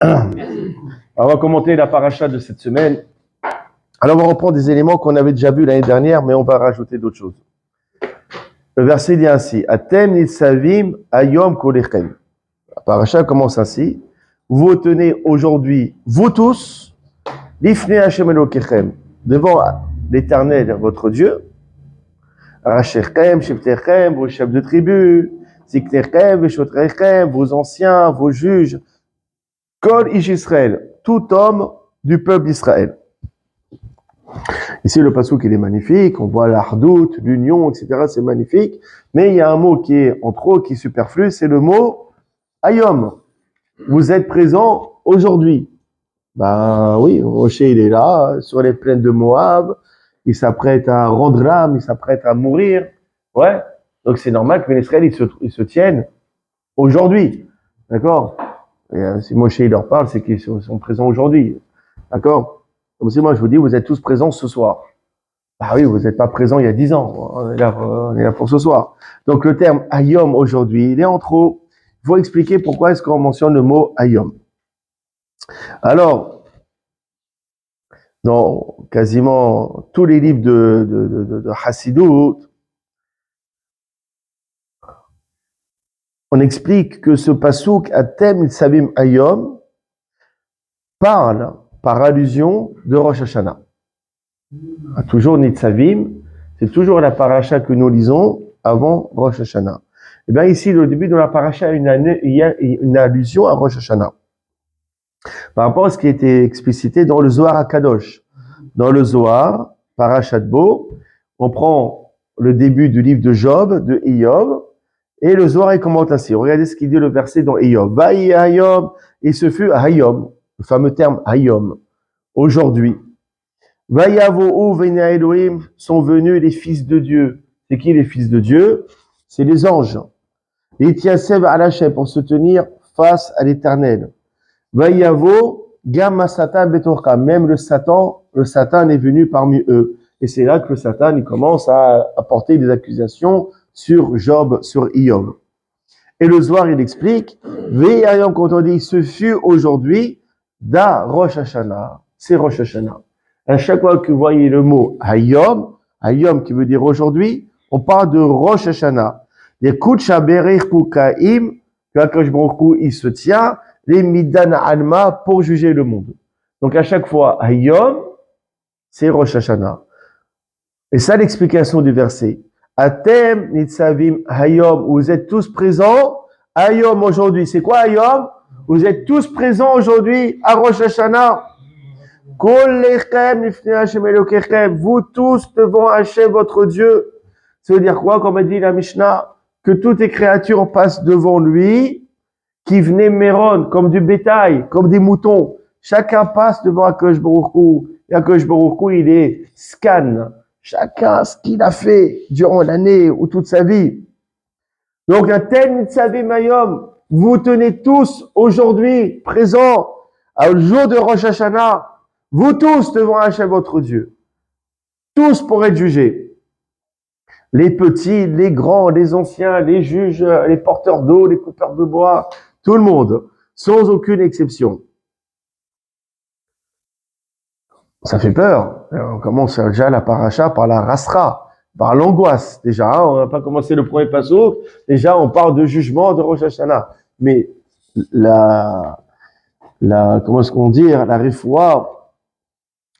Alors, on va commenter la paracha de cette semaine. Alors, on va reprendre des éléments qu'on avait déjà vus l'année dernière, mais on va rajouter d'autres choses. Le verset dit ainsi: Atem nitzavim ayom kolechem. La paracha commence ainsi: vous tenez aujourd'hui, vous tous, l'ifne Hashem Elokechem, devant l'Éternel, votre Dieu, Rachechem, Sheftechem, vos chefs de tribu, Ziknechem, Veshotrechem, vos anciens, vos juges, Kol Ish Israël, tout homme du peuple d'Israël. Ici, le passouk, il est magnifique, on voit l'hardout, l'union, etc., c'est magnifique, mais il y a un mot qui est en trop, qui est superflu, c'est le mot ayom. Vous êtes présent aujourd'hui. Ben oui, Moshe, il est là, sur les plaines de Moab, il s'apprête à rendre l'âme, il s'apprête à mourir. Ouais, donc c'est normal que les Israël, ils se tiennent aujourd'hui. D'accord? Et si Moshe, il leur parle, c'est qu'ils sont présents aujourd'hui. D'accord? Comme si moi, je vous dis, vous êtes tous présents ce soir. Ah oui, vous n'êtes pas présents il y a 10 ans. On est là pour ce soir. Donc le terme ayom aujourd'hui, il est en trop. Il faut expliquer pourquoi est-ce qu'on mentionne le mot ayom. Alors, dans quasiment tous les livres de Hassidut, on explique que ce pasouk Atem Nitzavim Ayom parle par allusion de Rosh Hashanah. Toujours Nitzavim, c'est toujours la paracha que nous lisons avant Rosh Hashanah. Et bien ici, le début de la paracha, il y a une allusion à Rosh Hashanah. Par rapport à ce qui a été explicité dans le Zohar HaKadosh. Dans le Zohar, Parashat Bo, on prend le début du livre de Job, de Eyob, et le Zohar il commente ainsi. Regardez ce qu'il dit le verset dans Eyob. Vaï Hayom, et ce fut Hayom, le fameux terme Hayom, aujourd'hui. Vaïavo Vena Elohim, sont venus les fils de Dieu. C'est qui les fils de Dieu? C'est les anges. Et Tiasev Alachem, pour se tenir face à l'Éternel. Vaïavo Gamma Satan Betorka, même le Satan est venu parmi eux. Et c'est là que le Satan il commence à porter des accusations sur Job, sur Eyob. Et le Zohar, il explique, Ve'ayom, quand on dit, ce fut aujourd'hui, da Rosh Hashanah, c'est Rosh Hashanah. À chaque fois que vous voyez le mot Hayom, Hayom qui veut dire aujourd'hui, on parle de Rosh Hashanah. Les Kutsha Berich Kukaim, que Akash Baruch Hu, il se tient, les Midan Alma pour juger le monde. Donc à chaque fois, Hayom, c'est Rosh Hashanah. Et ça l'explication du verset. Atem Nitzavim Hayom, vous êtes tous présents. Hayom aujourd'hui, c'est quoi Hayom? Vous êtes tous présents aujourd'hui à Rosh Hashanah. Kol lechem nifnei Hashem Elokechem, vous tous devant Hashem votre Dieu. Ça veut dire quoi, comme a dit la Mishnah? Que toutes les créatures passent devant lui, qui venaient Méron, comme du bétail, comme des moutons. Chacun passe devant Akash Baruch Hu. Et Akash Baruch Hu, il est scan. Chacun, ce qu'il a fait durant l'année ou toute sa vie. Donc, un tel Nitzavim Hayom, vous tenez tous aujourd'hui présents au jour de Rosh Hashanah, vous tous devant Hachem votre Dieu. Tous pour être jugés. Les petits, les grands, les anciens, les juges, les porteurs d'eau, les coupeurs de bois, tout le monde, sans aucune exception. Ça fait peur. On commence déjà la paracha par la rasra, par l'angoisse. Déjà, on n'a pas commencé le premier passouk. Déjà, on parle de jugement de Rosh Hashanah. Mais comment est-ce qu'on dit, la réfoua,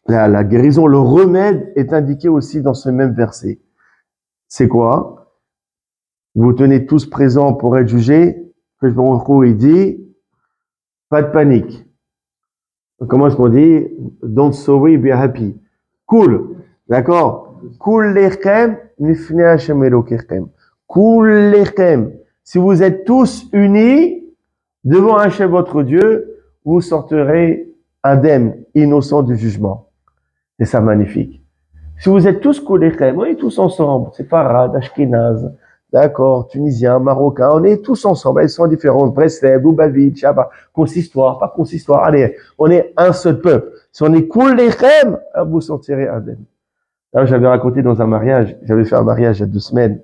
la guérison, le remède est indiqué aussi dans ce même verset. C'est quoi? Vous tenez tous présents pour être jugés. Que il dit, pas de panique. Comment est-ce qu'on dit? Don't sorry, be happy. Cool. D'accord? Cool lechem, nifnei Hashem Elokechem. Cool lechem. Si vous êtes tous unis devant Hashem votre Dieu, vous sortirez indemne, innocent du jugement. C'est ça magnifique. Si vous êtes tous cool lechem, on est tous ensemble. C'est Farad, Ashkenaz, d'accord, Tunisien, Marocain, on est tous ensemble. Ils sont différents. Breslev, Lubavitch, Shabbat, consistoire, pas consistoire. Allez, on est un seul peuple. Si on est cool lechem, vous sortirez indemne. Là, j'avais raconté dans un mariage, j'avais fait un mariage il y a 2 semaines.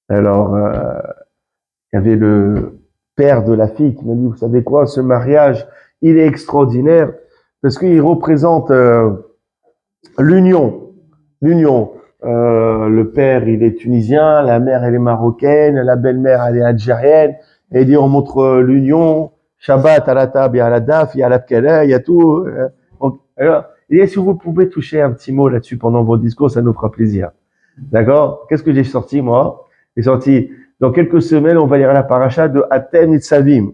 Alors, il y avait le père de la fille qui m'a dit, vous savez quoi, ce mariage, il est extraordinaire parce qu'il représente l'union. L'union. Le père, il est tunisien, la mère, elle est marocaine, la belle-mère, elle est algérienne. Et il dit, on montre l'union. Shabbat à la table, il y a la daf, il y a la pkala, il y a tout. Donc, alors, et si vous pouvez toucher un petit mot là-dessus pendant vos discours, ça nous fera plaisir. D'accord? Qu'est-ce que j'ai sorti, moi? J'ai sorti, dans quelques semaines, on va lire la paracha de Atem Nitzavim.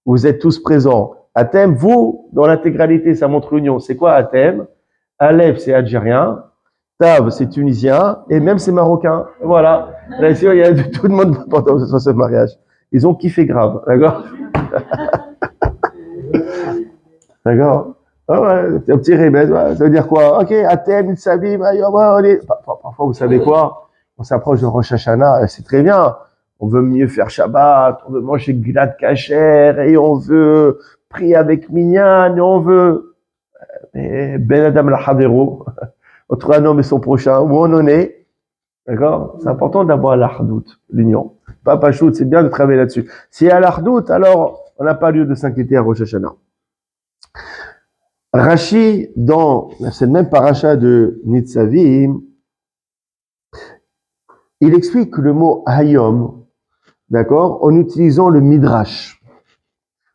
Vous êtes tous présents. Atem, vous, dans l'intégralité, ça montre l'union. C'est quoi Atem? Aleph, c'est algérien. Tav, c'est tunisien. Et même, c'est marocain. Voilà. Là, sûr, il y a tout le monde pendant ce mariage. Ils ont kiffé grave. D'accord? D'accord? Ah ouais, un petit rébelle, ouais, ça veut dire quoi? Ok, Atem, Nitzavim, parfois, vous savez quoi? On s'approche de Rosh Hashanah, c'est très bien. On veut mieux faire Shabbat, on veut manger Gilad Kacher, et on veut prier avec Minyan, et on veut Ben Adam Lahavero, entre un homme et son prochain, où on en est. D'accord? C'est important d'avoir l'Ahdout, l'union. Pas Pachout, c'est bien de travailler là-dessus. S'il y a l'Ahdout, alors on n'a pas lieu de s'inquiéter à Rosh Hashanah. Rashi, dans cette même paracha de Nitzavim, il explique le mot Hayom, d'accord, en utilisant le Midrash.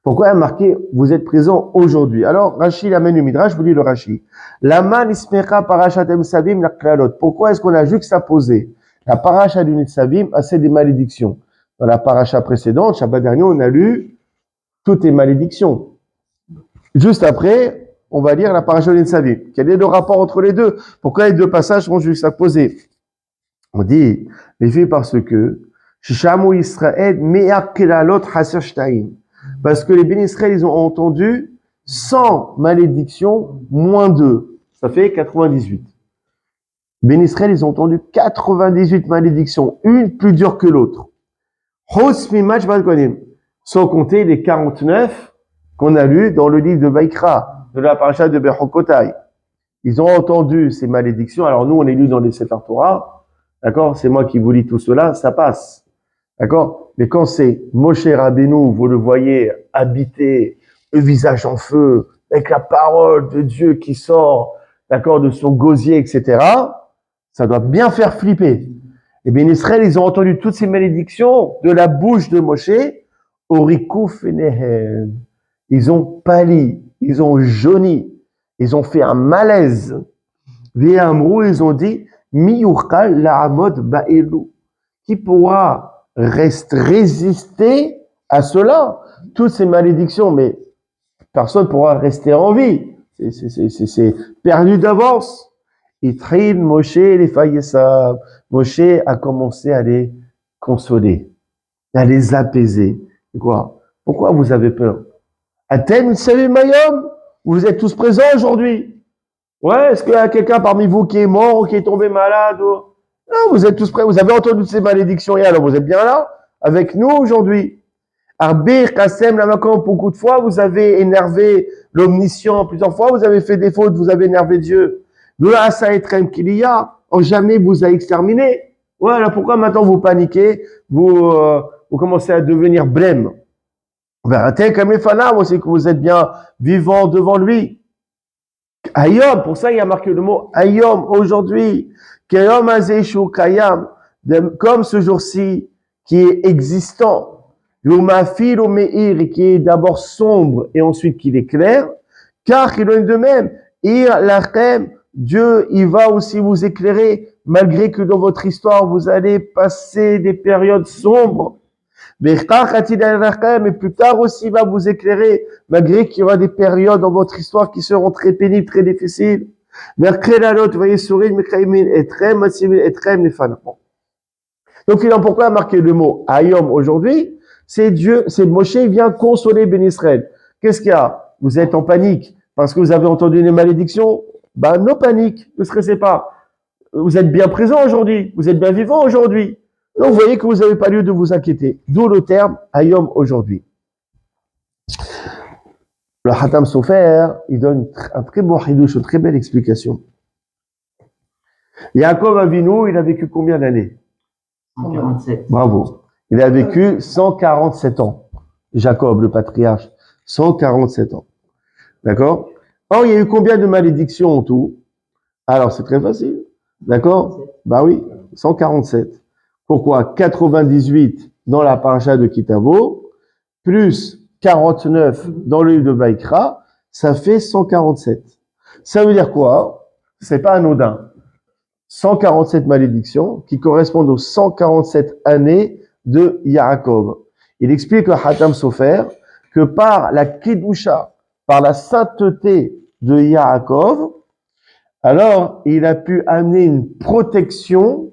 Pourquoi il a marqué « vous êtes présents aujourd'hui » Alors, Rashi il amène le Midrash, je vous lis le Rashi. Laman ismecha parashatem savim la klalot. Pourquoi est-ce qu'on a juxtaposé la paracha du Nitzavim à celle des malédictions? Dans la paracha précédente, Shabbat dernier, on a lu toutes les malédictions. Juste après, on va lire la paracha du Nitzavim. Quel est le rapport entre les deux? Pourquoi les deux passages sont juxtaposés? On dit, les filles, parce que Shishamu Israël me'akelalot haser shtaim. Parce que les bénis Israël, ils ont entendu 100 malédictions moins 2. Ça fait 98. Bénis Israël, ils ont entendu 98 malédictions, une plus dure que l'autre. Sans compter les 49 qu'on a lus dans le livre de Vaikra, de la paracha de Bechokotai. Ils ont entendu ces malédictions. Alors nous, on est lus dans les Sefer Torah. D'accord? C'est moi qui vous lis tout cela, ça passe. D'accord? Mais quand c'est Moshe Rabbeinu, vous le voyez habiter, le visage en feu, avec la parole de Dieu qui sort, d'accord, de son gosier, etc., ça doit bien faire flipper. Et bien, Israël, ils ont entendu toutes ces malédictions de la bouche de Moshe, Orikou Fenehem. Ils ont pâli, ils ont jauni, ils ont fait un malaise. Véamrou, ils ont dit, Miyuchal la'amod ba'elu. Qui pourra résister à cela? Toutes ces malédictions, mais personne ne pourra rester en vie. C'est perdu d'avance. Itrin, Moshe, les Fayesab. Moshe a commencé à les consoler, à les apaiser. Quoi? Pourquoi vous avez peur? Athènes, vous savez, Mayom? Vous êtes tous présents aujourd'hui? Ouais, est-ce qu'il y a quelqu'un parmi vous qui est mort ou qui est tombé malade ou... Non, vous êtes tous prêts, vous avez entendu ces malédictions et alors vous êtes bien là, avec nous aujourd'hui. Arbir, Kassem, Lamakam, beaucoup de fois, vous avez énervé l'omniscient plusieurs fois, vous avez fait des fautes, vous avez énervé Dieu. Doula Asa Etrem Kiliya, jamais vous a exterminé. Voilà, pourquoi maintenant vous paniquez, vous commencez à devenir blême. Verratez comme les fanats, c'est que vous êtes bien vivant devant lui. Ayom, pour ça il y a marqué le mot Ayom, aujourd'hui. Kayom Azeshu Kayam, comme ce jour-ci qui est existant. Yomafil au Meir, qui est d'abord sombre et ensuite qu'il est clair. Car qu'il en est de même. Ir Lachem, Dieu, il va aussi vous éclairer, malgré que dans votre histoire vous allez passer des périodes sombres. Mais plus tard aussi il va vous éclairer, malgré qu'il y aura des périodes dans votre histoire qui seront très pénibles, très difficiles. Donc il a pourquoi marqué le mot Ayom aujourd'hui? C'est Dieu, c'est Moshe, il vient consoler Ben Israël. Qu'est-ce qu'il y a? Vous êtes en panique parce que vous avez entendu une malédiction? Ben, no panique, ne stressez pas. Vous êtes bien présent aujourd'hui, vous êtes bien vivant aujourd'hui. Donc, vous voyez que vous n'avez pas lieu de vous inquiéter. D'où le terme Ayom aujourd'hui. Le Hatam Sofer, il donne un très beau hidouche, une très belle explication. Yaakov Avinu, il a vécu combien d'années? 147. Bravo. Il a vécu 147 ans. Jacob, le patriarche, 147 ans. D'accord? Or, il y a eu combien de malédictions en tout? Alors, c'est très facile. D'accord? Bah oui, 147. Pourquoi? 98 dans la paracha de Kitavo, plus 49 dans le livre de Vaïkra, ça fait 147. Ça veut dire quoi? C'est pas anodin. 147 malédictions qui correspondent aux 147 années de Yaakov. Il explique le Hatam Sofer que par la Kedusha, par la sainteté de Yaakov, alors il a pu amener une protection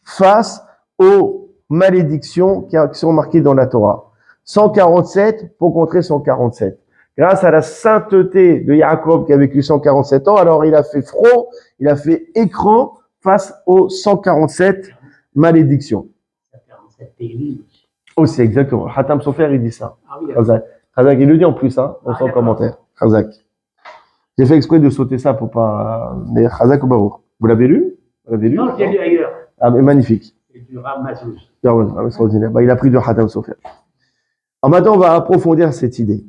face aux malédictions qui sont marquées dans la Torah. 147 pour contrer 147. Grâce à la sainteté de Yaakov qui a vécu 147 ans, alors il a fait front, il a fait écran face aux 147 malédictions. 147 pays. Oh, c'est exactement. Hatam Sofer, il dit ça. Ah oui, Khazak, il le dit en plus, hein, dans son commentaire. Khazak. J'ai fait exprès de sauter ça pour pas. Mais Khazak ou Baruch. Vous l'avez lu? Vous l'avez lu? non, je l'ai lu ailleurs. Ah, mais magnifique. C'est du Ramazouz. Extraordinaire. Bah, il a pris de Hatam Sofer. Alors maintenant, on va approfondir cette idée.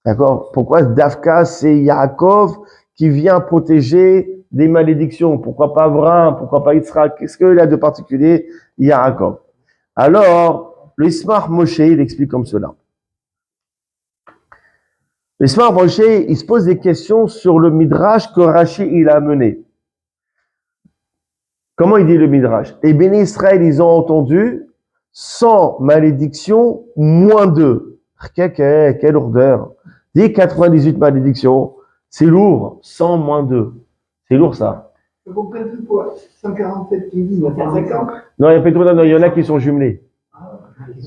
D'accord? Pourquoi Dafka, c'est Yaakov qui vient protéger des malédictions? Pourquoi pas Abraham? Pourquoi pas Yitzhak? Qu'est-ce qu'il a de particulier, Yaakov? Alors, le Ismar Moshe, il explique comme cela. Le Ismar Moshe, il se pose des questions sur le Midrash que Rashi, il a mené. Comment il dit le Midrash? Les bénis Israël, ils ont entendu 100 malédictions moins 2. Quelle lourdeur. Dis 98 malédictions. C'est lourd. 100 moins 2. C'est lourd, ça. Vous comprenez quoi? 147 qui dit 150. Non, il y a pas trop, non, il y en a qui sont jumelés.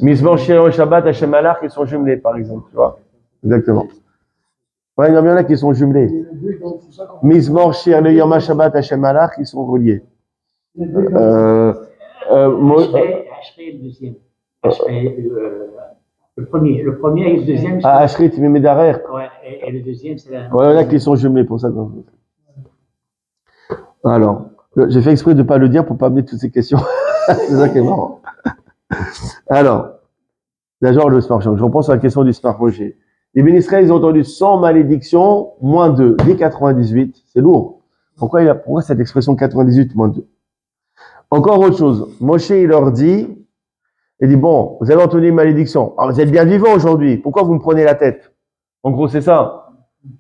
Mizmor Shir Shabbat, Hashem Malach, qui sont jumelés, par exemple, tu vois. Exactement. Ouais, il y en a qui sont jumelés. Mizmor Shir le Yom Shabbat, Hashem Malach, ils sont reliés. Ashray le deuxième. Le premier et le deuxième. Ah, Ashray, tu mets derrière. Ouais, et le deuxième, c'est la. Ouais, il y en a qui sont jumelés pour ça. Alors, j'ai fait exprès de ne pas le dire pour ne pas amener toutes ces questions. C'est ça qui est marrant. Alors, d'abord le Smart. Je reprends sur la question du Smart Roger. Les ministres, ils ont entendu 100 malédictions, moins 2, dès 98. C'est lourd. Pourquoi cette expression 98 moins 2? Encore autre chose. Moshe, il leur dit, bon, vous avez entendu une malédiction. Alors, vous êtes bien vivants aujourd'hui. Pourquoi vous me prenez la tête? En gros, c'est ça.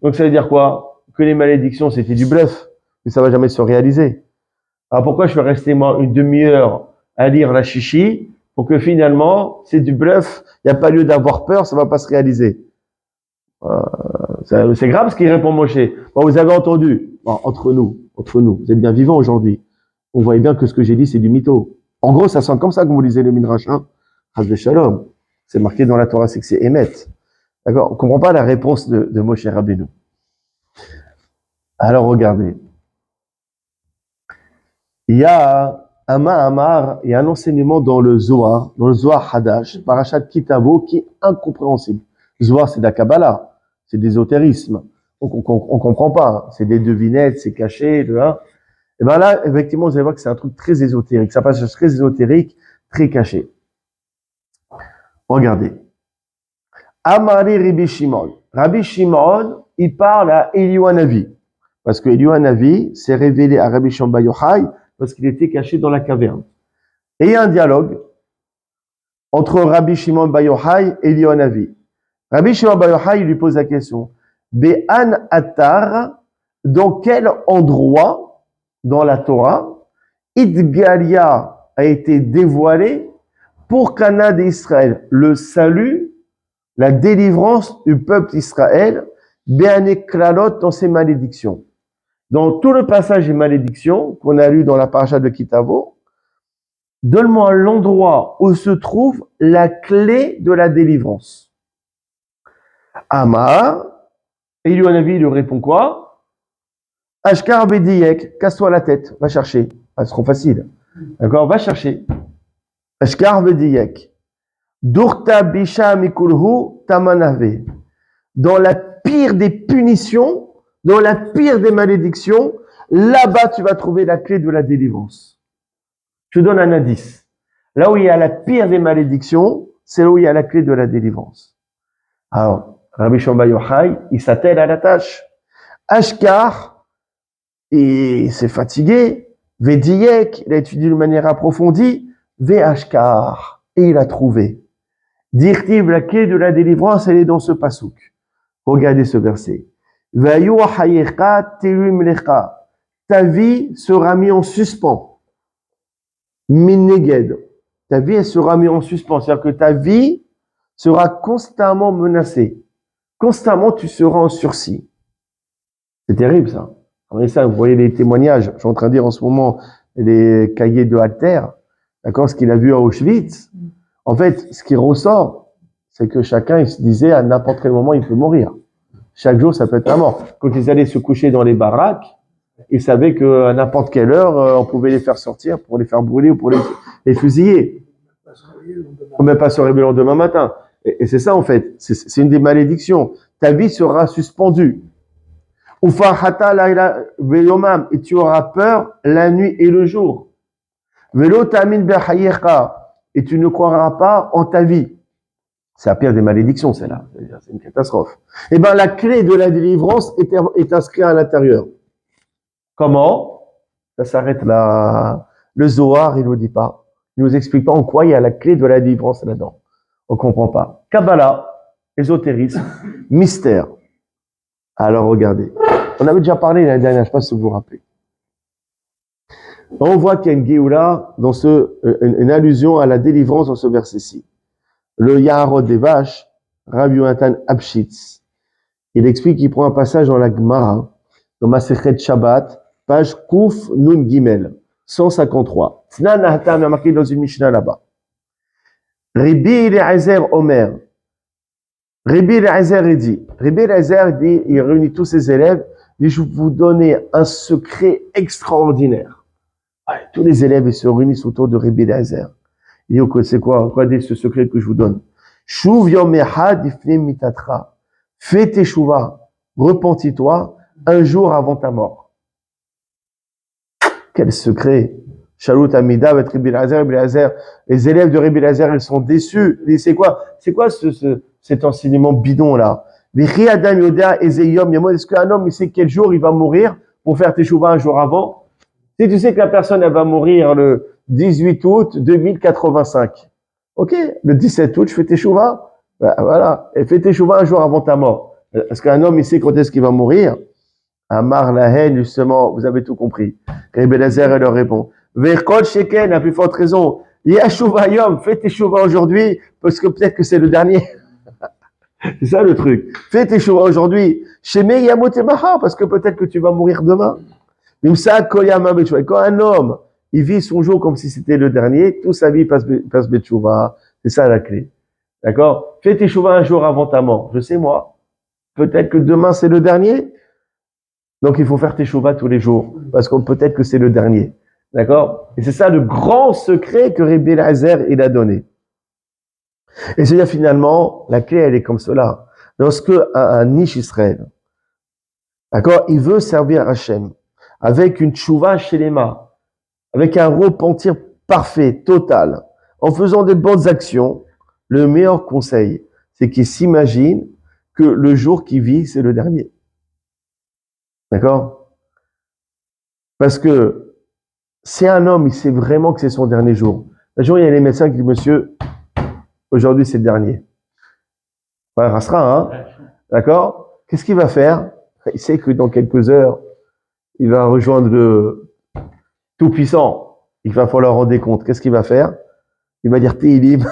Donc, ça veut dire quoi? Que les malédictions, c'était du bluff. Que ça va jamais se réaliser. Alors, pourquoi je suis resté, moi, une demi-heure à lire la chichi pour que finalement, c'est du bluff. Il n'y a pas lieu d'avoir peur, ça va pas se réaliser. C'est grave ce qu'il répond Moshe. Bon, vous avez entendu. Bon, entre nous, vous êtes bien vivants aujourd'hui. On voyait bien que ce que j'ai dit, c'est du mytho. En gros, ça sent comme ça que vous lisez le Midrash, hein. Chas Shalom. C'est marqué dans la Torah, c'est que c'est Emet. D'accord? On comprend pas la réponse de Moshe Rabbeinu. Alors, regardez. Il y a il y a un enseignement dans le Zohar Hadash, Parashat Kitavo, qui est incompréhensible. Zohar, c'est de la Kabbalah, c'est de l'ésotérisme. On comprend pas. C'est des devinettes, c'est caché, tu vois. Et ben là, effectivement, vous allez voir que c'est un truc très ésotérique. Ça passe très ésotérique, très caché. Regardez. Amari Rabbi Shimon. Rabbi Shimon, il parle à Eliyahu parce que Eliyahu s'est révélé à Rabbi Shimon Bar Yochai parce qu'il était caché dans la caverne. Et il y a un dialogue entre Rabbi Shimon Bar Yochai et Eliyahu. Rabbi Shimon Bar Yochai lui pose la question. Be'an atar, dans quel endroit dans la Torah, Idgalia a été dévoilé pour Cana d'Israël, le salut, la délivrance du peuple d'Israël, Béané Klalot dans ses malédictions. Dans tout le passage des malédictions qu'on a lu dans la paracha de Kitavo, donne-moi l'endroit où se trouve la clé de la délivrance. Amar, Eliyahu lui répond quoi? Ashkar Bediyek, casse-toi la tête, va chercher. Ah, c'est trop facile. D'accord, va chercher. Ashkar Bediyek. Durta Bisha Mikulhu Tamanave. Dans la pire des punitions, dans la pire des malédictions, là-bas tu vas trouver la clé de la délivrance. Je te donne un indice. Là où il y a la pire des malédictions, c'est là où il y a la clé de la délivrance. Alors, Rabbi Shimon Bar Yochai, il s'attelle à la tâche. Ashkar, il s'est fatigué. Vediyek, il a étudié de manière approfondie. Ashkar, et il a trouvé. Dirtiv, la clé de la délivrance, elle est dans ce pasouk. Regardez ce verset. Vayu hayecha telum lecha. Ta vie sera mise en suspens. Min neged. Ta vie, elle sera mise en suspens. C'est-à-dire que ta vie sera constamment menacée. Constamment, tu seras en sursis. C'est terrible, ça. Regardez ça, vous voyez les témoignages. Je suis en train de dire en ce moment les cahiers de Alter. D'accord? Ce qu'il a vu à Auschwitz. En fait, ce qui ressort, c'est que chacun, il se disait à n'importe quel moment, il peut mourir. Chaque jour, ça peut être la mort. Quand ils allaient se coucher dans les baraques, ils savaient qu'à n'importe quelle heure, on pouvait les faire sortir pour les faire brûler ou pour les fusiller. On ne peut pas se réveiller le lendemain matin. Et c'est ça, en fait. C'est une des malédictions. Ta vie sera suspendue. Et tu auras peur la nuit et le jour. Et tu ne croiras pas en ta vie. C'est la pire des malédictions, celle-là. C'est une catastrophe. Eh bien, la clé de la délivrance est inscrite à l'intérieur. Comment? Ça s'arrête là. Le Zohar, il ne nous dit pas. Il ne nous explique pas en quoi il y a la clé de la délivrance là-dedans. On ne comprend pas. Kabbalah, ésotérisme, mystère. Alors, regardez. On avait déjà parlé l'année dernière, je ne sais pas si vous vous rappelez. On voit qu'il y a une Géoula, une allusion à la délivrance dans ce verset-ci. Le Yaharot des vaches, Rabbi Yonatan Abshitz, il explique qu'il prend un passage dans la Gemara, dans Masechet Shabbat, page Kouf Nun Gimel, 153. Tnan Nahtam a marqué dans une Mishnah là-bas. Rabbi Eliezer Omer. Rabbi Eliezer dit, il réunit tous ses élèves, il dit, je vais vous donner un secret extraordinaire. Ouais, tous les élèves ils se réunissent autour de Rabbi Eliezer. Il dit, c'est quoi? Regardez ce secret que je vous donne. Shuv yom echad ifne mitatra. Fais teshuva. Repentis-toi un jour avant ta mort. Quel secret! Shalut Amida, Rabbi Eliezer. Les élèves de Rabbi Eliezer, ils sont déçus. Ils disent, c'est quoi cet enseignement bidon là? Est-ce qu'un homme il sait quel jour il va mourir pour faire teshuva un jour avant? Si tu sais que la personne elle va mourir le 18 août 2085. Ok, le 17 août, je fais teshuva. Ben, voilà, et fais teshuva un jour avant ta mort. Est-ce qu'un homme il sait quand est-ce qu'il va mourir? Amar la haine, justement, vous avez tout compris. Rabbi Eliezer elle leur répond. Verkol sheken, la plus forte raison. Yashuva yom, fais teshuva aujourd'hui, parce que peut-être que c'est le dernier. C'est ça le truc. Fais teshuva aujourd'hui. Sheme yamotemaha, parce que peut-être que tu vas mourir demain. Quand un homme, il vit son jour comme si c'était le dernier, toute sa vie passe betchouva. C'est ça la clé. D'accord? Fais teshuva un jour avant ta mort. Je sais moi. Peut-être que demain c'est le dernier. Donc il faut faire teshuva tous les jours. Parce que peut-être que c'est le dernier. D'accord? Et c'est ça le grand secret que Rabbi Eliezer il a donné. Et c'est-à-dire finalement, la clé elle est comme cela. Lorsque un Ish Israël, d'accord, il veut servir Hachem, avec une tchouva shelema, avec un repentir parfait, total, en faisant des bonnes actions, le meilleur conseil, c'est qu'il s'imagine que le jour qu'il vit, c'est le dernier. D'accord? Parce que si un homme, il sait vraiment que c'est son dernier jour, un jour, il y a les médecins qui disent, monsieur, aujourd'hui, c'est le dernier. Ouais, restera, hein? D'accord? Qu'est-ce qu'il va faire? Il sait que dans quelques heures, il va rejoindre le Tout-Puissant. Il va falloir rendre compte. Qu'est-ce qu'il va faire? Il va dire Tehillim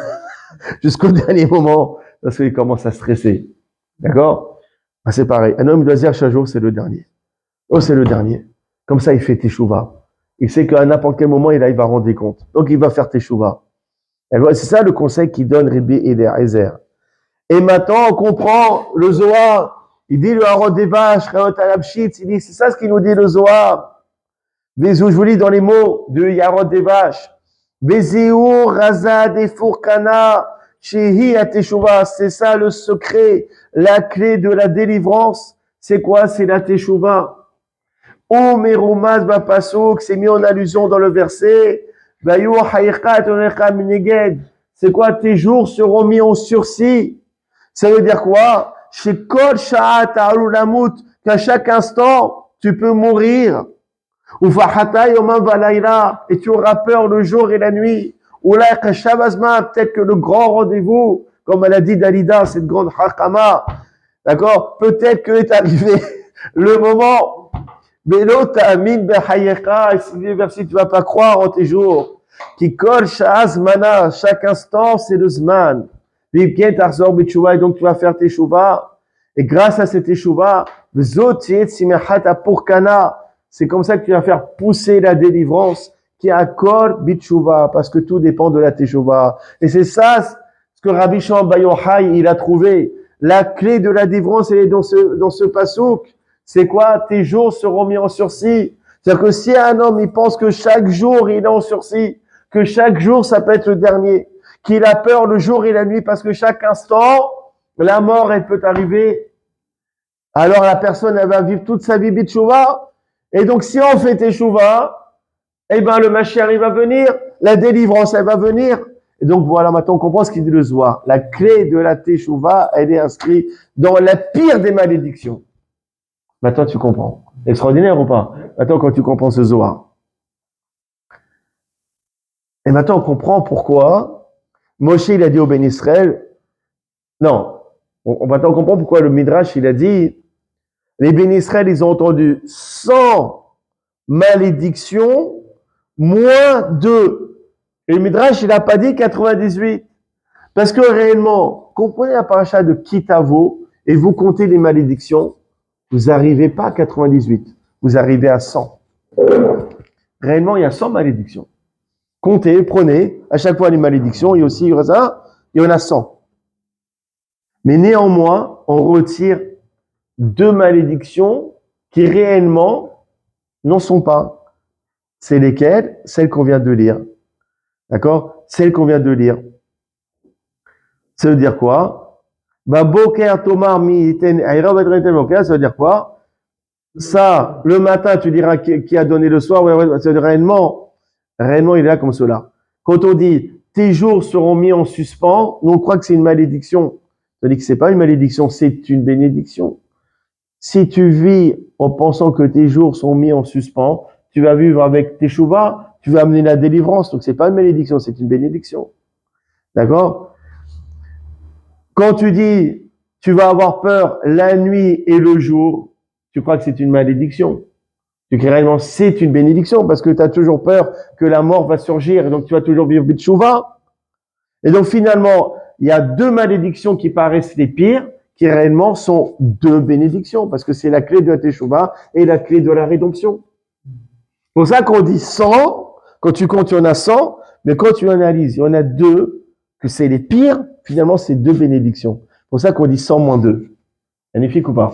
jusqu'au dernier moment parce qu'il commence à stresser. D'accord? Ben, c'est pareil. Un homme doit dire chaque jour, c'est le dernier. Oh, c'est le dernier. Comme ça, il fait teshuva. Il sait qu'à n'importe quel moment, il va rendre compte. Donc, il va faire teshuva. C'est ça le conseil qu'il donne Rabbi Eliezer. Et maintenant, on comprend le Zohar. Il dit le Harod des vaches, il dit, c'est ça ce qu'il nous dit le Zohar. Je vous lis dans les mots de Yarod des vaches. Bezéou, Razad et Fourkana, Shehi Ateshuva. C'est ça le secret, la clé de la délivrance. C'est quoi? C'est la Teshuva. Omerumaz Bapasouk, c'est mis en allusion dans le verset. Bayou Haïkat Onecham Neged. C'est quoi? Tes jours seront mis en sursis. Ça veut dire quoi? shekol sha'at ta'alu lamut, qu'à chaque instant, tu peux mourir. Ou fahata yomam valayla, et tu auras peur le jour et la nuit. Ou là, peut-être que le grand rendez-vous, comme elle a dit Dalida, cette grande hakama, d'accord, peut-être que est arrivé le moment, mais l'autre, amin behayecha, si tu vas pas croire en tes jours, qui kol sha'az mana, chaque instant, c'est le zman. Et donc tu vas faire tes shuvah, et grâce à cette shuvah, c'est comme ça que tu vas faire pousser la délivrance qui accorde bitshuva, parce que tout dépend de la teshuva. Et c'est ça ce que Rabbi Shimon Bar Yochai il a trouvé. La clé de la délivrance, elle est dans ce pasouk. C'est quoi? Tes jours seront mis en sursis. C'est-à-dire que si un homme il pense que chaque jour il est en sursis, que chaque jour ça peut être le dernier, qu'il a peur le jour et la nuit parce que chaque instant la mort elle peut arriver, alors la personne elle va vivre toute sa vie bitshuva. Et donc, si on fait teshuva, eh ben, le Mashiach, il va venir, la délivrance, elle va venir. Et donc, voilà, maintenant, on comprend ce qu'il dit le Zohar. La clé de la teshuva, elle est inscrite dans la pire des malédictions. Maintenant, tu comprends. Extraordinaire ou pas? Maintenant, quand tu comprends ce Zohar. Et maintenant, on comprend pourquoi Moshe, il a dit au Ben Israël, non, maintenant, on comprend pourquoi le Midrash, il a dit, les Ben Israël, ils ont entendu 100 malédictions, moins 2. Et le Midrash, il n'a pas dit 98. Parce que réellement, comprenez la paracha de Kitavo, et vous comptez les malédictions, vous n'arrivez pas à 98. Vous arrivez à 100. Réellement, il y a 100 malédictions. Comptez, prenez, à chaque fois les malédictions, et aussi, il y en a 100. Mais néanmoins, on retire 2 malédictions qui réellement n'en sont pas. C'est lesquelles? Celles qu'on vient de lire. D'accord? Celles qu'on vient de lire. Ça veut dire quoi? Boker Tomar mi ten aira ça veut dire quoi? Ça, le matin, tu diras qui a donné le soir. C'est réellement, il est là comme cela. Quand on dit tes jours seront mis en suspens, nous on croit que c'est une malédiction. Ça dit que c'est pas une malédiction, c'est une bénédiction. Si tu vis en pensant que tes jours sont mis en suspens, tu vas vivre avec tes chouvas, tu vas amener la délivrance. Donc c'est pas une malédiction, c'est une bénédiction. D'accord? Quand tu dis tu vas avoir peur la nuit et le jour, tu crois que c'est une malédiction. Tu dis réellement c'est une bénédiction parce que tu as toujours peur que la mort va surgir et donc tu vas toujours vivre bitshuva. Et donc finalement, il y a 2 malédictions qui paraissent les pires, qui réellement sont 2 bénédictions, parce que c'est la clé de la teshuva et la clé de la rédemption. C'est pour ça qu'on dit 100, quand tu comptes, il y en a 100, mais quand tu analyses, il y en a 2, que c'est les pires, finalement, c'est 2 bénédictions. C'est pour ça qu'on dit 100 moins 2. Magnifique ou pas?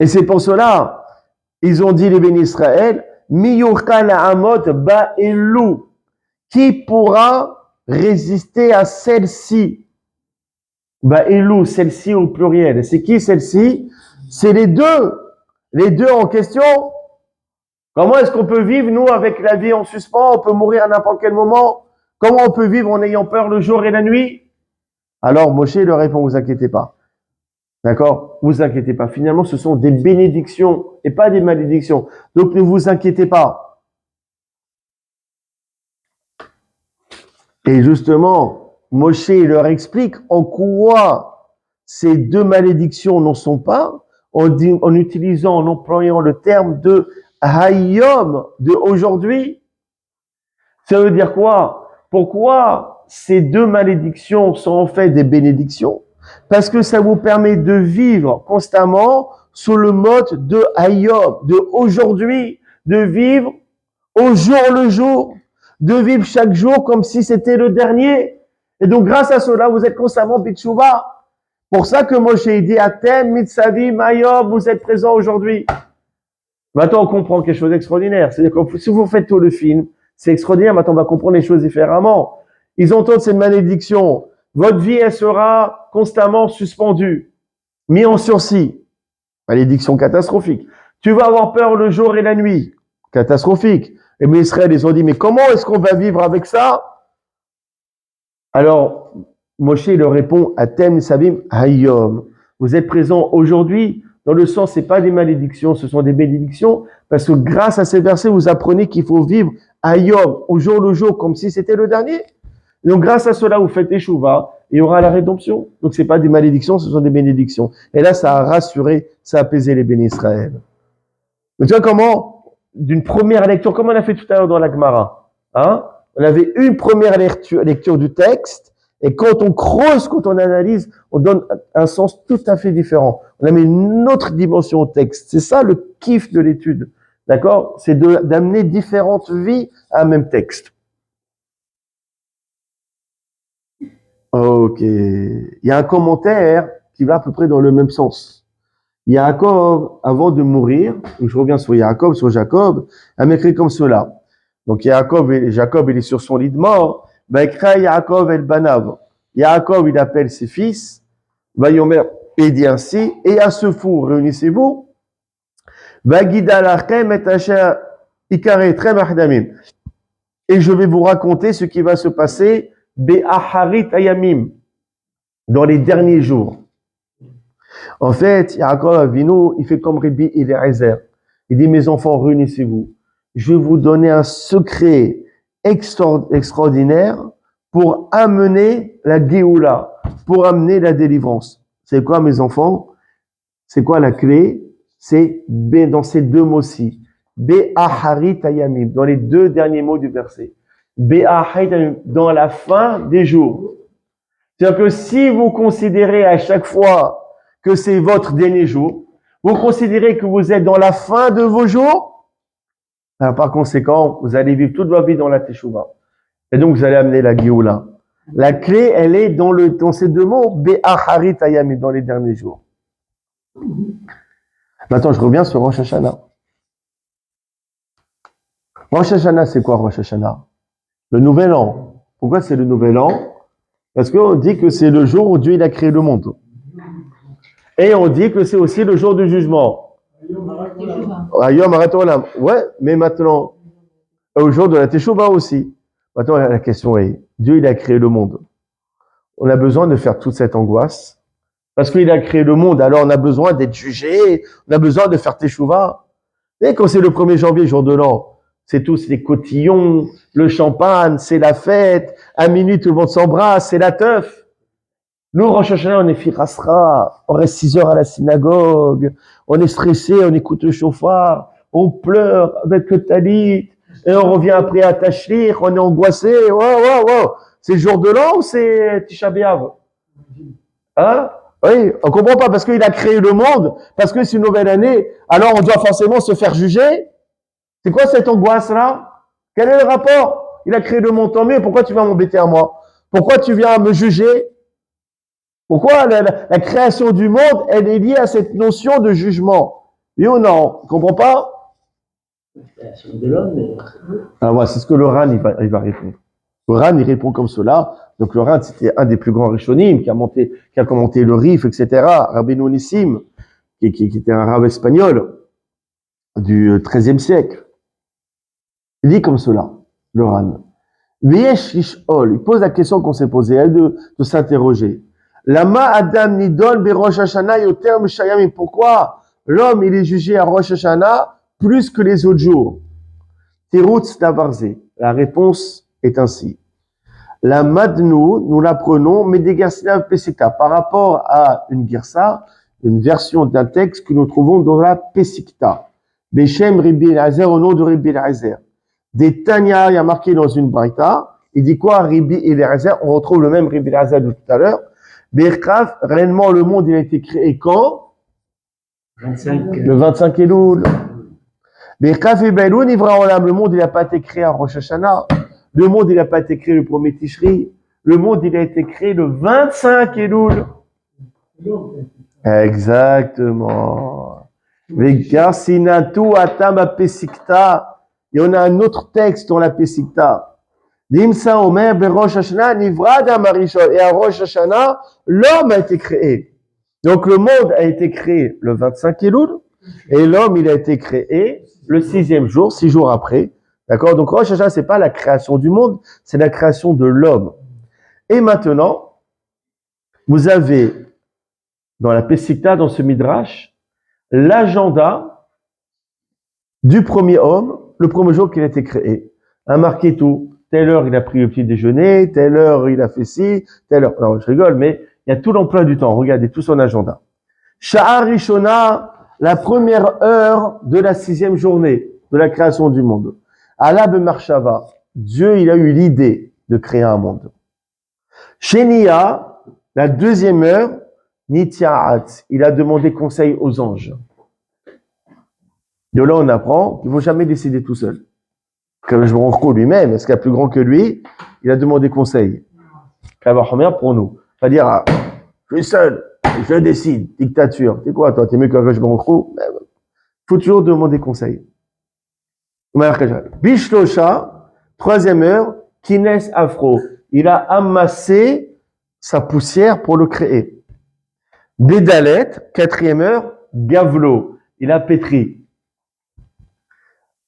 Et c'est pour cela, ils ont dit les bénis Israël, Miyuchal Amot Ba'elu. Qui pourra résister à celle-ci? Ba'elu, celle-ci au pluriel. C'est qui celle-ci? C'est les deux. Les 2 en question. Comment est-ce qu'on peut vivre, nous, avec la vie en suspens? On peut mourir à n'importe quel moment. Comment on peut vivre en ayant peur le jour et la nuit? Alors, Moshe leur répond, vous inquiétez pas. D'accord? Vous inquiétez pas. Finalement, ce sont des bénédictions et pas des malédictions. Donc, ne vous inquiétez pas. Et justement, Moshe leur explique en quoi ces 2 malédictions n'en sont pas, en utilisant, en employant le terme de Hayom, de aujourd'hui. Ça veut dire quoi? Pourquoi ces 2 malédictions sont en fait des bénédictions? Parce que ça vous permet de vivre constamment sous le mode de Hayom, de aujourd'hui, de vivre au jour le jour, de vivre chaque jour comme si c'était le dernier. Et donc, grâce à cela, vous êtes constamment bitshuva. Pour ça que Moshe dit Atem, Mitsavi, Mayom, vous êtes présents aujourd'hui. Maintenant, on comprend quelque chose d'extraordinaire. C'est-à-dire que si vous faites tout le film, c'est extraordinaire. Maintenant, on va comprendre les choses différemment. Ils entendent cette malédiction. Votre vie, elle sera constamment suspendue, mis en sursis. Malédiction catastrophique. Tu vas avoir peur le jour et la nuit. Catastrophique. Et mais Israël, ils ont dit, mais comment est-ce qu'on va vivre avec ça? Mais comment est-ce qu'on va vivre avec ça? Alors, Moshe leur répond, Atem Sabim Hayom. Vous êtes présents aujourd'hui, dans le sens, c'est pas des malédictions, ce sont des bénédictions, parce que grâce à ces versets, vous apprenez qu'il faut vivre Hayom, au jour le jour, comme si c'était le dernier. Donc, grâce à cela, vous faites échouva, et il y aura la rédemption. Donc, c'est pas des malédictions, ce sont des bénédictions. Et là, ça a rassuré, ça a apaisé les bénis Israël. Donc, tu vois comment, d'une première lecture, comme on a fait tout à l'heure dans la Gemara, hein, on avait une première lecture du texte, et quand on creuse, quand on analyse, on donne un sens tout à fait différent. On a mis une autre dimension au texte. C'est ça le kiff de l'étude. D'accord? C'est d'amener différentes vies à un même texte. Ok. Il y a un commentaire qui va à peu près dans le même sens. Yaakov, avant de mourir, donc je reviens sur Jacob, a écrit comme cela. Donc Jacob, il est sur son lit de mort. Vaikra Yaakov el Banav. Yaakov, il appelle ses fils. Vayomer, il dit ainsi, et à ce four, réunissez-vous. Vagida lachem et asher ikare trem ahdamim. Et je vais vous raconter ce qui va se passer be'aharit ayamim, dans les derniers jours. En fait, Yaakov Avinu, il fait comme Rabbi Eliezer. Il dit, mes enfants, réunissez-vous. Je vais vous donner un secret extraordinaire pour amener la Géoula, pour amener la délivrance. C'est quoi, mes enfants? C'est quoi la clé? C'est B dans ces deux mots-ci. Be'aharit ayamim, dans les deux derniers mots du verset. Be'aharit ayamim, dans la fin des jours. C'est-à-dire que si vous considérez à chaque fois que c'est votre dernier jour, vous considérez que vous êtes dans la fin de vos jours, alors par conséquent, vous allez vivre toute votre vie dans la Teshuvah. Et donc, vous allez amener la Géoula. La clé, elle est dans ces deux mots, Be'aharit ayamim, dans les derniers jours. Maintenant, je reviens sur Rosh Hashanah. Rosh Hashanah, c'est quoi Rosh Hashanah? Le nouvel an. Pourquoi c'est le nouvel an? Parce qu'on dit que c'est le jour où Dieu il a créé le monde. Et on dit que c'est aussi le jour du jugement. Ayom Harat Olam. Ouais, mais maintenant, au jour de la Teshuvah aussi. Maintenant, la question est, Dieu il a créé le monde. On a besoin de faire toute cette angoisse. Parce qu'il a créé le monde, alors on a besoin d'être jugé, on a besoin de faire Teshuvah. Et quand c'est le 1er janvier, jour de l'an, c'est tous les cotillons, le champagne, c'est la fête, à minuit tout le monde s'embrasse, c'est la teuf. Nous, Rosh Hashanah, on est firasra, on reste 6 heures à la synagogue, on est stressé, on écoute le chauffard, on pleure avec le talit, et on revient après à Tashlich, on est angoissé, wow. C'est le jour de l'an ou c'est Tisha B'Av? Hein? Oui, on comprend pas, parce qu'il a créé le monde, parce que c'est une nouvelle année, alors on doit forcément se faire juger. C'est quoi cette angoisse-là? Quel est le rapport? Il a créé le monde, tant mieux, pourquoi tu viens m'embêter à moi? Pourquoi tu viens me juger? Pourquoi la création du monde, elle est liée à cette notion de jugement? Oui ou non? Tu comprends pas? La création de l'homme, mais... Alors voilà, c'est ce que le Ran, il va répondre. Le Ran, il répond comme cela. Donc le Ran, c'était un des plus grands Rishonim qui a commenté le Rif, etc. Rabbeinu Nissim, qui était un rabbin espagnol du XIIIe siècle. Il dit comme cela, le Ran. Il pose la question qu'on s'est posée, elle, de s'interroger. Lama Adam Nidon be Rosh Hashanah yoter mishayamim. Pourquoi l'homme, il est jugé à Rosh Hashanah plus que les autres jours? Tirutz Davarze. La réponse est ainsi. La Madnu, nous l'apprenons, mais des Gersina Pesikta, par rapport à une Gersa, une version d'un texte que nous trouvons dans la Pesikta. Beshem Rabbi Eliezer, au nom de Rabbi Eliezer. Des Tanya, il y a marqué dans une Braïta, il dit quoi, Rabbi Eliezer? On retrouve le même Rabbi Eliezer de tout à l'heure. Berkaf, réellement, le monde, il a été créé quand? 25. Le 25 Elul. Berkaf et Beloun, le monde, il n'a pas été créé à Rosh Hashanah. Le monde, il n'a pas été créé le 1er Tishri. Le monde, il a été créé le 25 Elul. Exactement. Vegarsinatu atam pesikta. Il y en a un autre texte dans la Pesikta. L'imsa omer berosh Hashanah nivra adam harishon. Et à Rosh Hashanah, l'homme a été créé. Donc le monde a été créé le 25 Elul. Et l'homme, il a été créé le 6e jour, 6 jours après. D'accord? Donc Rosh Hashanah, c'est pas la création du monde, c'est la création de l'homme. Et maintenant, vous avez dans la Pessikta, dans ce Midrash, l'agenda du premier homme, le premier jour qu'il a été créé. A marqué tout. Telle heure, il a pris le petit déjeuner, telle heure, il a fait ci, telle heure. Non, je rigole, mais il y a tout l'emploi du temps. Regardez tout son agenda. Sha'ar Rishona, la première heure de la 6e journée de la création du monde. Allah Marshava, Dieu, il a eu l'idée de créer un monde. Shenia, la 2e heure, Nitia'at, il a demandé conseil aux anges. De là, on apprend qu'il ne faut jamais décider tout seul. Comme je me rends compte lui-même, est-ce qu'il y a plus grand que lui? Il a demandé conseil. Pour nous. Pas dire, ah, je suis seul, je décide, dictature. C'est quoi, toi? T'es mieux que je me retrouve? Il faut toujours demander conseil. Bishlosha, 3e heure, Kines Afro. Il a amassé sa poussière pour le créer. Bédalet, 4e heure, Gavlo. Il a pétri.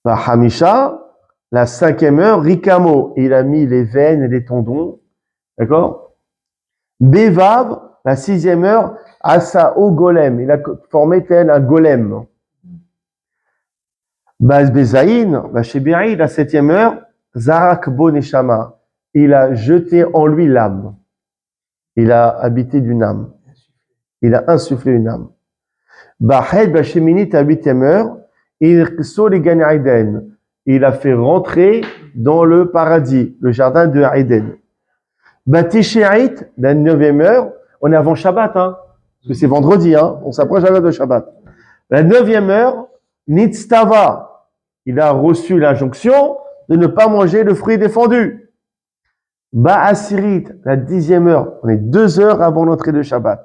Hamisha, la 5e heure, Rikamo. Il a mis les veines et les tendons. D'accord? Bevav, la 6e heure, Asao Golem. Il a formé tel un golem. Baz Bezaïn, Bashébéri, la 7e heure, Zarak Boneshama. Il a jeté en lui l'âme. Il a habité d'une âme. Il a insufflé une âme. Bahed Bashéminit, à 8e heure, il a fait rentrer dans le paradis, le jardin de Eden. Batishérit, la 9e heure, on est avant Shabbat, hein, parce que c'est vendredi, hein, on s'approche à l'heure de Shabbat. La 9e heure, Nitztava, il a reçu l'injonction de ne pas manger le fruit défendu. Ba'asirit, la 10e heure, on est 2 heures avant l'entrée de Shabbat.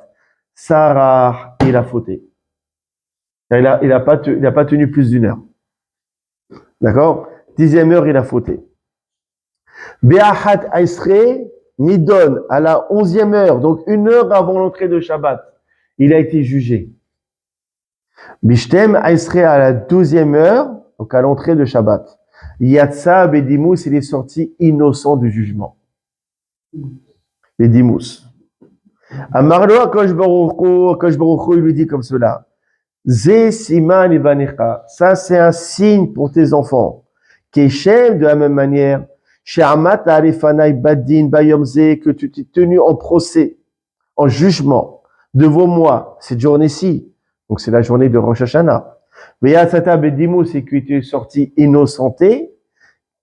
Sarah, il a fauté. Il a pas tenu plus d'1 heure. D'accord? 10e heure, il a fauté. Be'ahat Aisre, Nidon, à la 11e heure, donc 1 heure avant l'entrée de Shabbat, il a été jugé. Bishtem Aisre, à la 12e heure, donc à l'entrée de Shabbat. Yatsa Bedimus, il est sorti innocent du jugement. Bedimus. Amarlo Akosh Baruch Hu, il lui dit comme cela. Ze Siman Ivanecha, ça c'est un signe pour tes enfants. Keshem, de la même manière, She'amat Alefanai Badin Bayomze, que tu t'es tenu en procès, en jugement, devant moi, cette journée-ci. Donc c'est la journée de Rosh Hashanah. Veyasata Bedimus, c'est que tu es sorti innocenté,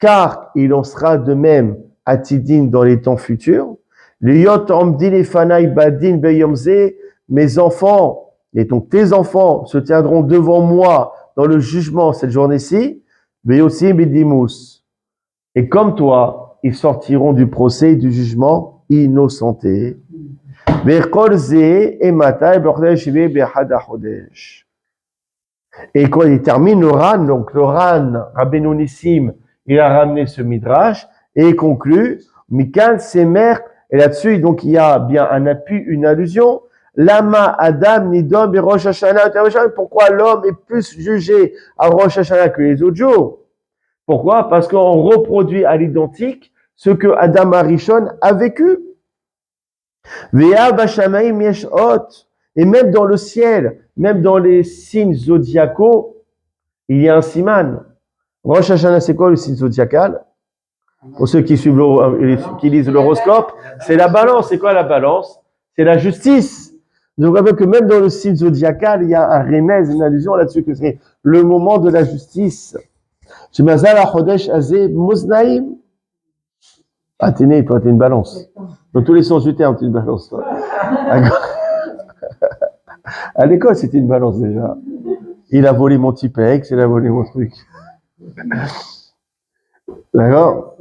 car il en sera de même à Tidin dans les temps futurs. Liyot Amdin Efanai Badin Bayomze, mes enfants, et donc tes enfants se tiendront devant moi dans le jugement cette journée-ci, mais aussi Bedimus. Et comme toi, ils sortiront du procès et du jugement innocentés. Et quand il termine le Ran, donc le Ran, Rabbeinu Nissim, il a ramené ce Midrash et il conclut, Mikan Semer, et là-dessus, donc il y a bien un appui, une allusion. Lama Adam Nidom et Rosh Hashanah. Pourquoi l'homme est plus jugé à Rosh Hashanah que les autres jours? Pourquoi? Parce qu'on reproduit à l'identique ce que Adam Arishon a vécu. Vea Bashamaim Yeshot. Et même dans le ciel, même dans les signes zodiacaux, il y a un siman. Rosh Hashanah, c'est quoi le signe zodiacal? Pour ceux qui suivent qui lisent l'horoscope, c'est la balance. C'est quoi la balance? C'est la justice. Donc, on rappelle que même dans le signe zodiacal, il y a un remèze, une allusion là-dessus, que c'est le moment de la justice. Ah, t'es né, toi, t'es une balance. Dans tous les sens du terme, t'es une balance, toi. À l'école, c'était une balance, déjà. Il a volé mon Tipex, il a volé mon truc. D'accord?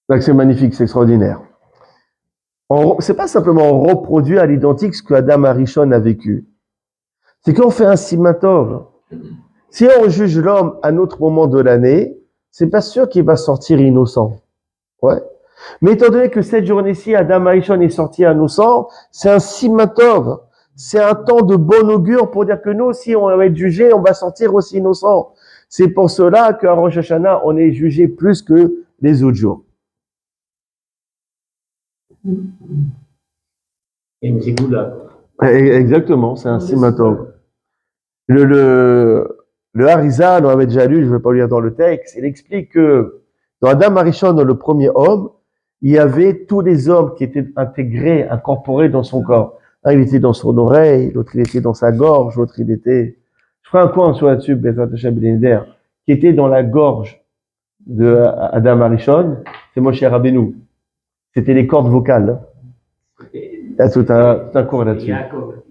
Donc, c'est magnifique, c'est extraordinaire. C'est pas simplement on reproduit à l'identique ce que Adam Arishon a vécu. C'est qu'on fait un simatov. Si on juge l'homme à un autre moment de l'année, c'est pas sûr qu'il va sortir innocent. Ouais. Mais étant donné que cette journée-ci, Adam Arishon est sorti innocent, c'est un simatov. C'est un temps de bon augure pour dire que nous aussi, on va être jugé, on va sortir aussi innocent. C'est pour cela qu'à Rosh Hashanah, on est jugé plus que les autres jours. Et une zigoula. Exactement, c'est un simatov. Le Harizal, on avait déjà lu, je ne vais pas lire dans le texte, il explique que dans Adam Arishon, dans le premier homme, il y avait tous les hommes qui étaient intégrés, incorporés dans son corps. Un, il était dans son oreille, l'autre, il était dans sa gorge, l'autre, il était... Je ferai un coin sur là-dessus, qui était dans la gorge de Adam Arishon, c'est Moshe Rabbeinu. C'était les cordes vocales. Il y a tout un cours là-dessus. Yaakov.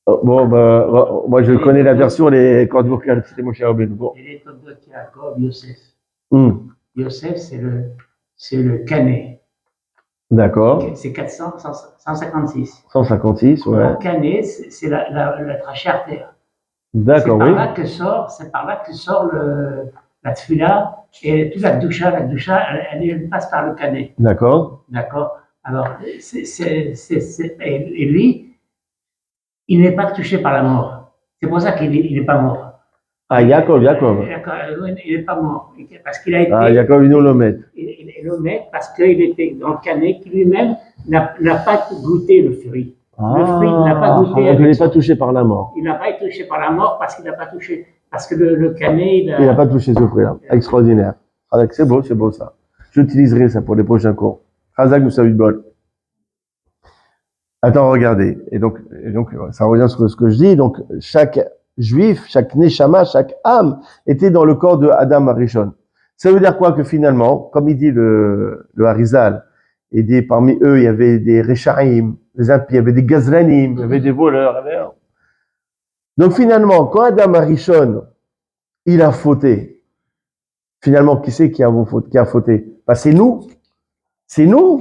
Bon, moi je connais la version, les cordes vocales, c'était Moshe Rabbeinu. Bon. Et les Toldoth Yaakov, Yosef. Hum, Yosef, c'est le canet. D'accord. C'est 156. 156, ouais. Le canet, c'est la trachée artère. D'accord, c'est oui. C'est par là que sort la tefila et toute la doucha, elle passe par le canet. D'accord. D'accord. Alors, et lui, il n'est pas touché par la mort. C'est pour ça qu'il n'est pas mort. Ah, Yaakov. Il n'est pas mort. Parce qu'il a été. Ah, Yaakov, il nous le met. Il le met parce qu'il était dans le canet, qui lui-même n'a pas goûté le fruit. Le fruit, il n'a pas goûté. Donc il n'est pas touché par la mort. Il n'a pas été touché par la mort parce qu'il n'a pas touché. Parce que le canet, Il n'a pas touché ce fruit-là. Extraordinaire. C'est beau ça. J'utiliserai ça pour les prochains cours. Razak nous salue de bol. Attends, regardez. Et donc, ça revient sur ce que je dis. Donc, chaque juif, chaque neshama, chaque âme était dans le corps de Adam Arishon. Ça veut dire quoi? Que finalement, comme il dit le Harizal, il dit parmi eux, il y avait des Rechaim, des impies, il y avait des Gazranim, il y avait des voleurs. Donc finalement, quand Adam Arishon, il a fauté, finalement, qui c'est qui a fauté? Ben, c'est nous. C'est nous,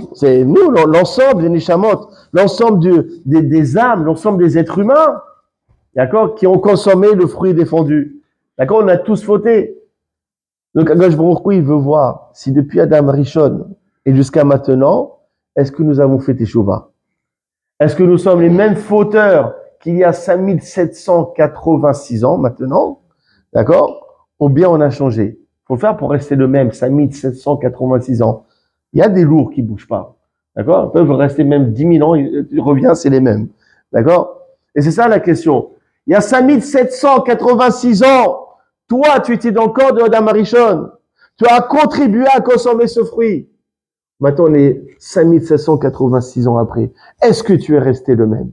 l'ensemble des Neshamot, l'ensemble des âmes, l'ensemble des êtres humains, d'accord, qui ont consommé le fruit défendu. D'accord, on a tous fauté. Donc, Akadosh Baruch Hu, il veut voir si depuis Adam Rishon et jusqu'à maintenant, est-ce que nous avons fait Teshuvah? Est-ce que nous sommes les mêmes fauteurs qu'il y a 5786 ans maintenant? D'accord? Ou bien on a changé? Faut faire pour rester le même, 5786 ans. Il y a des lourds qui bougent pas. D'accord? Ils peuvent rester même 10 000 ans, tu reviens, c'est les mêmes. D'accord? Et c'est ça la question. Il y a 5786 ans, toi, tu étais dans le corps de Adam Arishon. Tu as contribué à consommer ce fruit. Maintenant, on est 5786 ans après. Est-ce que tu es resté le même?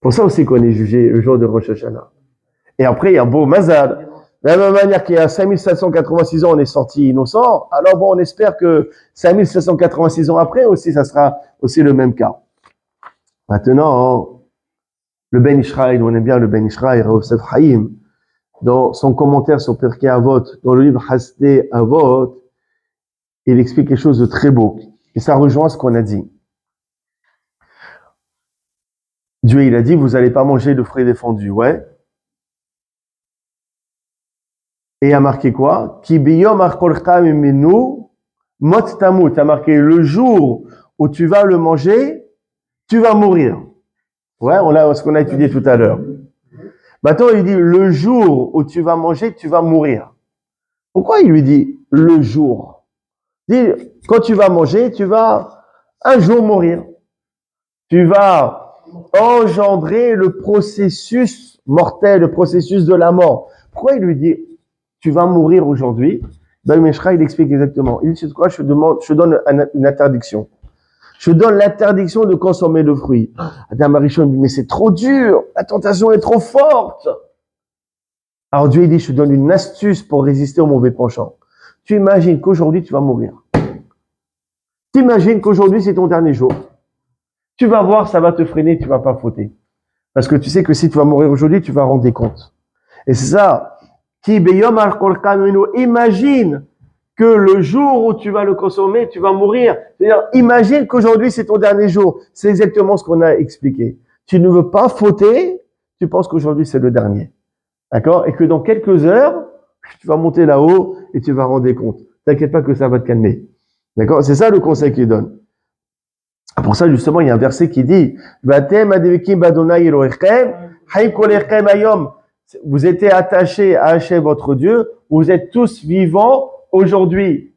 Pour ça aussi qu'on est jugé le jour de Rosh Hashanah. Et après, il y a un beau mazal. De la même manière qu'il y a 5786 ans, on est sorti innocent. Alors bon, on espère que 5786 ans après aussi, ça sera aussi le même cas. Maintenant, le Ben Ishraï, on aime bien le Ben Ishraï, Yosef Haïm, dans son commentaire sur Pirkei Avot, dans le livre Hasdei Avot, il explique quelque chose de très beau. Et ça rejoint ce qu'on a dit. Dieu, il a dit, vous n'allez pas manger le fruit défendu, ouais. Et il a marqué quoi? Ki biyom acholcha mimenu mot tamut. Il a marqué le jour où tu vas le manger, tu vas mourir. Ouais, on a ce qu'on a étudié tout à l'heure. Maintenant, il dit le jour où tu vas manger, tu vas mourir. Pourquoi il lui dit le jour? Il dit quand tu vas manger, tu vas un jour mourir. Tu vas engendrer le processus mortel, le processus de la mort. Pourquoi il lui dit tu vas mourir aujourd'hui? Dans le Meshra, il explique exactement. Il dit, c'est quoi? Je donne une interdiction. Je donne l'interdiction de consommer le fruit. Adam Arishon dit, mais c'est trop dur. La tentation est trop forte. Alors Dieu, il dit, je te donne une astuce pour résister au mauvais penchant. Tu imagines qu'aujourd'hui, tu vas mourir. Tu imagines qu'aujourd'hui, c'est ton dernier jour. Tu vas voir, ça va te freiner, tu vas pas fauter. Parce que tu sais que si tu vas mourir aujourd'hui, tu vas rendre des comptes. Et c'est ça. Imagine que le jour où tu vas le consommer, tu vas mourir. C'est-à-dire, imagine qu'aujourd'hui, c'est ton dernier jour. C'est exactement ce qu'on a expliqué. Tu ne veux pas fauter, tu penses qu'aujourd'hui, c'est le dernier. D'accord? Et que dans quelques heures, tu vas monter là-haut et tu vas rendre des comptes. T'inquiète pas que ça va te calmer. D'accord? C'est ça le conseil qu'il donne. Pour ça, justement, il y a un verset qui dit, vous étiez attachés à Hachem, votre Dieu, vous êtes tous vivants aujourd'hui.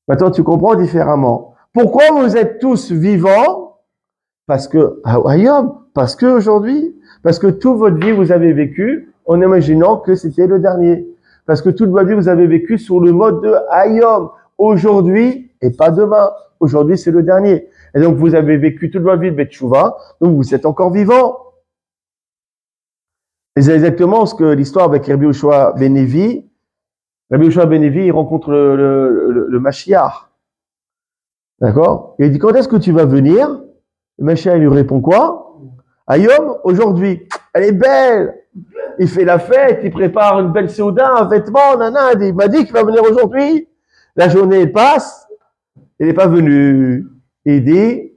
Maintenant, tu comprends différemment. Pourquoi vous êtes tous vivants? Parce que, Hayom, parce que aujourd'hui, parce que toute votre vie, vous avez vécu en imaginant que c'était le dernier. Parce que toute votre vie, vous avez vécu sur le mode de Hayom, aujourd'hui et pas demain. Aujourd'hui, c'est le dernier. Et donc, vous avez vécu toute votre vie de Betchouva, donc vous êtes encore vivant. Et c'est exactement ce que l'histoire avec Rabbi Yoshua ben Levi. Rabbi Yoshua ben Levi, il rencontre le Mashiach. D'accord? Et il dit, quand est-ce que tu vas venir? Le Mashiach, il lui répond quoi? Hayom, aujourd'hui. Elle est belle. Il fait la fête, il prépare une belle seuda, un vêtement, nana. Il m'a dit qu'il va venir aujourd'hui. La journée, elle passe. Il n'est pas venu. Il dit,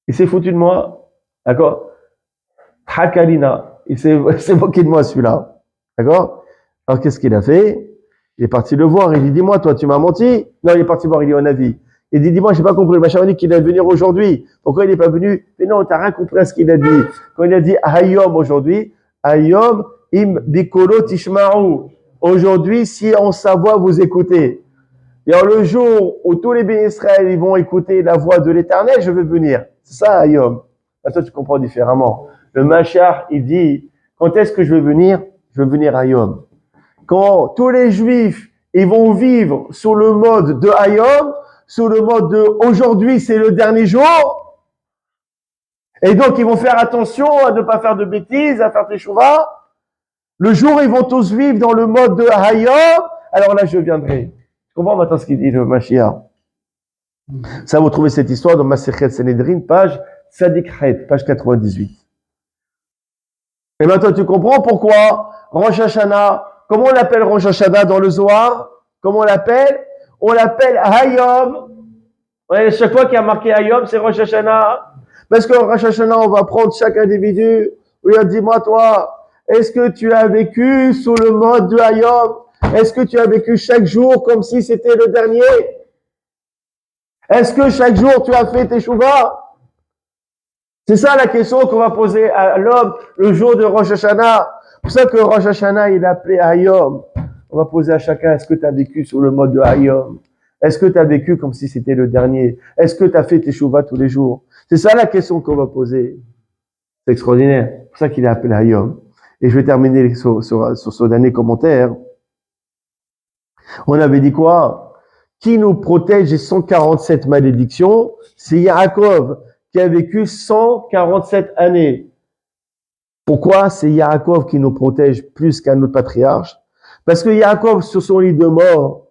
il s'est foutu de moi. D'accord? Hakalina. Il s'est moqué de moi, celui-là. D'accord? Alors, qu'est-ce qu'il a fait? Il est parti le voir. Il dit, dis-moi, toi, tu m'as menti? Non, il est parti voir, il est en avis. Il dit, dis-moi, j'ai pas compris. Le machin dit qu'il allait venir aujourd'hui. Pourquoi il n'est pas venu? Mais non, t'as rien compris à ce qu'il a dit. Quand il a dit Hayom aujourd'hui, Hayom im bikolo tishma'u. Aujourd'hui, si en sa voix vous écoutez. Et alors, le jour où tous les bénis Israël, ils vont écouter la voix de l'Éternel, je vais venir. C'est ça, Hayom. Maintenant, tu comprends différemment. Le Machar, il dit, quand est-ce que je vais venir? Je vais venir à Yom. Quand tous les Juifs, ils vont vivre sous le mode de Hayom, sous le mode de aujourd'hui, c'est le dernier jour. Et donc, ils vont faire attention à ne pas faire de bêtises, à faire teshuva. Le jour où ils vont tous vivre dans le mode de Hayom, alors là, je viendrai. Tu comprends maintenant ce qu'il dit, le Mashiach? Ça, vous trouvez cette histoire dans Masechet Sanhedrin, page Tzadikhet, page 98. Et maintenant, tu comprends pourquoi Rosh Hashanah, comment on l'appelle Rosh Hashanah dans le Zohar? Comment on l'appelle? On l'appelle Hayom. Ouais, chaque fois qu'il y a marqué Hayom, c'est Rosh Hashanah. Parce que Rosh Hashanah, on va prendre chaque individu. On lui a dit, dis-moi, toi, est-ce que tu as vécu sous le mode de Hayom? Est-ce que tu as vécu chaque jour comme si c'était le dernier? Est-ce que chaque jour tu as fait tes chouvas? C'est ça la question qu'on va poser à l'homme le jour de Rosh Hashanah. C'est pour ça que Rosh Hashanah, il est appelé Hayom. On va poser à chacun, est-ce que tu as vécu sur le mode de Hayom? Est-ce que tu as vécu comme si c'était le dernier? Est-ce que tu as fait tes chouvas tous les jours? C'est ça la question qu'on va poser. C'est extraordinaire. C'est pour ça qu'il est appelé Hayom. Et je vais terminer sur ce dernier commentaire. On avait dit quoi? Qui nous protège des 147 malédictions? C'est Yaakov qui a vécu 147 années. Pourquoi c'est Yaakov qui nous protège plus qu'un autre patriarche? Parce que Yaakov, sur son lit de mort,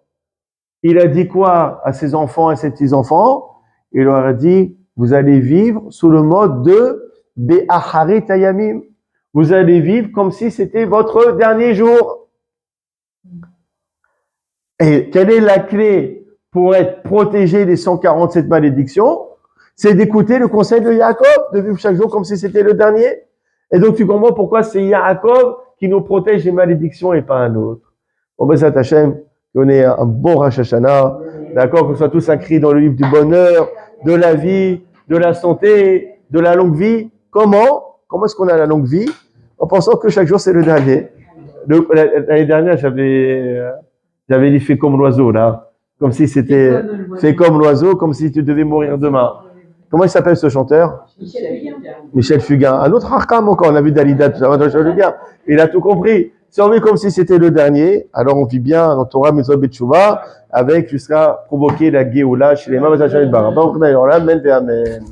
il a dit quoi à ses enfants et ses petits-enfants? Il leur a dit, vous allez vivre sous le mode de Be'acharit Hayamim. Vous allez vivre comme si c'était votre dernier jour. Et quelle est la clé pour être protégé des 147 malédictions? C'est d'écouter le conseil de Yaakov, de vivre chaque jour comme si c'était le dernier. Et donc tu comprends pourquoi c'est Yaakov qui nous protège des malédictions et pas un autre. Bon, ben, ça Hachem, qu'on ait un bon Rosh Hashanah, d'accord, qu'on soit tous inscrits dans le livre du bonheur, de la vie, de la santé, de la longue vie. Comment est-ce qu'on a la longue vie? En pensant que chaque jour c'est le dernier. L'année dernière, j'avais dit fais comme l'oiseau, là. Comme si c'était fais comme l'oiseau, comme si tu devais mourir demain. Comment il s'appelle ce chanteur? Michel Fugain. Un autre Harkam encore, on a vu Dalida, tout ça. Il a tout compris. Si on vit comme si c'était le dernier, alors on vit bien dans Torah Mitzvot Betchouva, avec jusqu'à provoquer la Géoula chez les Mamazachal Bar. Amen.